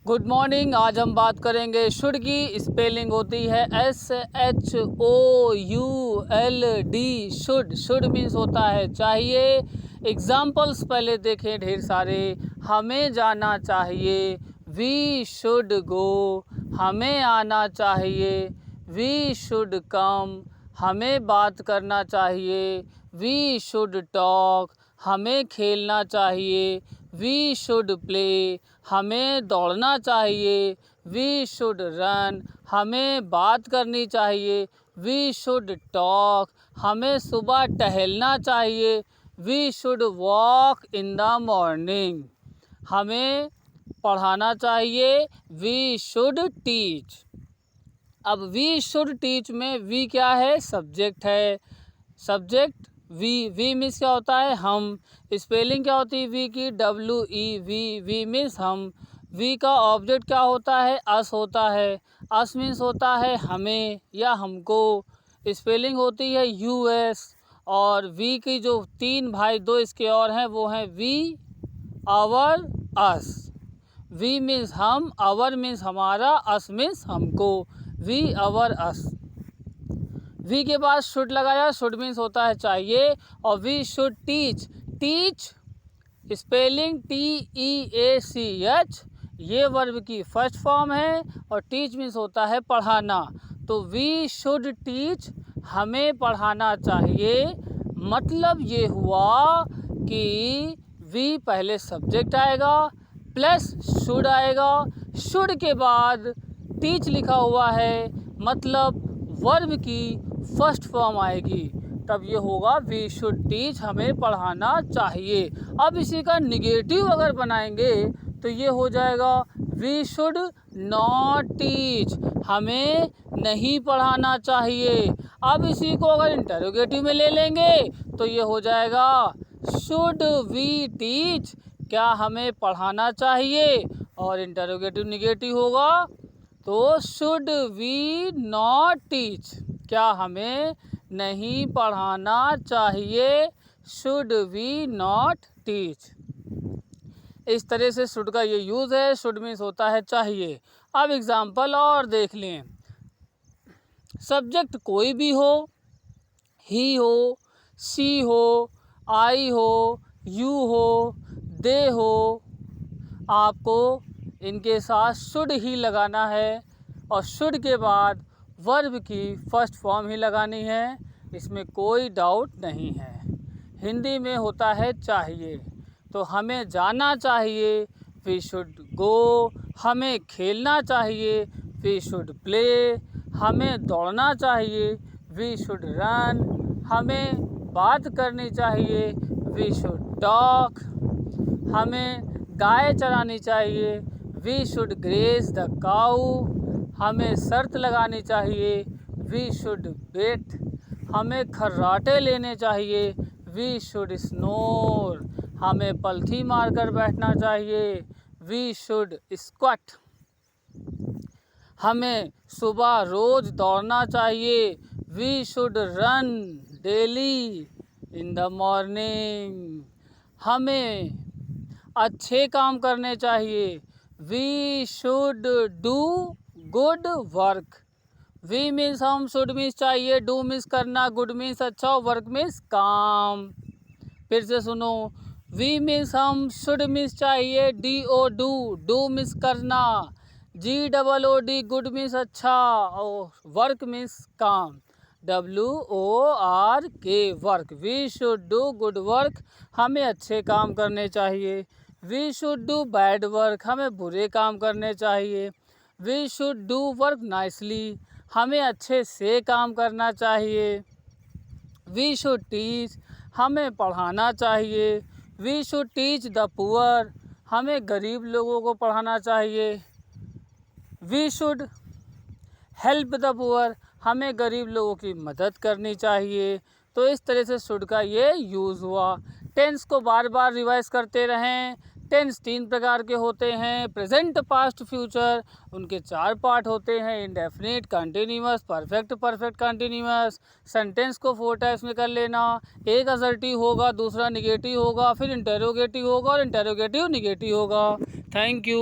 Good morning. आज हम बात करेंगे शुड की। स्पेलिंग होती है SHOULD। शुड। शुड मीन्स होता है चाहिए। एग्जाम्पल्स पहले देखें ढेर सारे। हमें जाना चाहिए, वी शुड गो। हमें आना चाहिए, वी शुड कम। हमें बात करना चाहिए, वी शुड टॉक। हमें खेलना चाहिए, वी शुड प्ले। हमें दौड़ना चाहिए, वी शुड रन। हमें बात करनी चाहिए, वी शुड टॉक। हमें सुबह टहलना चाहिए, we should walk in the morning. हमें पढ़ाना चाहिए, वी शुड टीच। अब वी शुड टीच में वी क्या है? सब्जेक्ट है। सब्जेक्ट वी मीन्स क्या होता है? हम। स्पेलिंग क्या होती है वी की? WE वी मीन्स हम। वी का ऑब्जेक्ट क्या होता है? अस होता है। अस मीन्स होता है हमें या हमको। स्पेलिंग होती है US। और वी की जो तीन भाई दो इसके और हैं वो हैं we, our, us. We means हम, आवर मीन्स हमारा, अस मीन्स हमको। We, our, us. वी के बाद शुड लगाया। शुड मीन्स होता है चाहिए। और we should teach. Teach spelling TEACH। ये वर्ब की फर्स्ट फॉर्म है। और टीच मीन्स होता है पढ़ाना। तो वी शुड टीच, हमें पढ़ाना चाहिए। मतलब ये हुआ कि वी पहले सब्जेक्ट आएगा प्लस शुड आएगा। शुड के बाद टीच लिखा हुआ है, मतलब वर्ब की फर्स्ट फॉर्म आएगी। तब ये होगा वी शुड टीच, हमें पढ़ाना चाहिए। अब इसी का निगेटिव अगर बनाएंगे तो ये हो जाएगा वी शुड नॉट टीच, हमें नहीं पढ़ाना चाहिए। अब इसी को अगर इंटरोगेटिव में ले लेंगे तो ये हो जाएगा शुड वी टीच, क्या हमें पढ़ाना चाहिए। और इंटरोगेटिव निगेटिव होगा तो शुड वी नॉट टीच, क्या हमें नहीं पढ़ाना चाहिए। Should we not teach. इस तरह से शुड का ये यूज़ है। शुड मीन्स होता है चाहिए। अब एग्जाम्पल और देख लें। सब्जेक्ट कोई भी हो, ही हो, सी हो, आई हो, यू हो, दे हो, आपको इनके साथ शुड ही लगाना है। और शुड के बाद वर्ब की फर्स्ट फॉर्म ही लगानी है, इसमें कोई डाउट नहीं है। हिंदी में होता है चाहिए। तो हमें जाना चाहिए, वी शुड गो। हमें खेलना चाहिए, वी शुड प्ले। हमें दौड़ना चाहिए, वी शुड रन। हमें बात करनी चाहिए, वी शुड टॉक। हमें गाय चरानी चाहिए, वी शुड ग्रेज द काऊ। हमें शर्त लगानी चाहिए, वी शुड बेट। हमें खर्राटे लेने चाहिए, वी शुड स्नोर। हमें पलथी मारकर बैठना चाहिए, वी शुड स्क्वाट। हमें सुबह रोज दौड़ना चाहिए, we should run daily in the morning. हमें अच्छे काम करने चाहिए, we should do good work. We means हम, शुड मीन्स चाहिए, डू मीन्स करना, गुड मीन्स अच्छा, वर्क मीन्स काम। फिर से सुनो। वी मीन्स हम, शुड मीन्स चाहिए, DO डू मीन्स करना, GOOD गुड मीन्स अच्छा, और वर्क मीन्स काम, WORK work. We should do good work, हमें अच्छे काम करने चाहिए। We should do bad work, हमें बुरे काम करने चाहिए। We should do work nicely, हमें अच्छे से काम करना चाहिए। वी शुड टीच, हमें पढ़ाना चाहिए। We should teach the poor, हमें गरीब लोगों को पढ़ाना चाहिए। We should help the poor, हमें गरीब लोगों की मदद करनी चाहिए। तो इस तरह से शुड का ये यूज़ हुआ। टेंस को बार बार रिवाइज करते रहें। टेंस 3 प्रकार के होते हैं, प्रेजेंट, पास्ट, फ्यूचर। उनके 4 पार्ट होते हैं, indefinite, continuous, perfect, perfect continuous. Sentence को 4 टाइप्स में कर लेना। एक असर्टिव होगा, दूसरा निगेटिव होगा, फिर इंटरोगेटिव होगा और इंटरोगेटिव निगेटिव होगा। Thank you.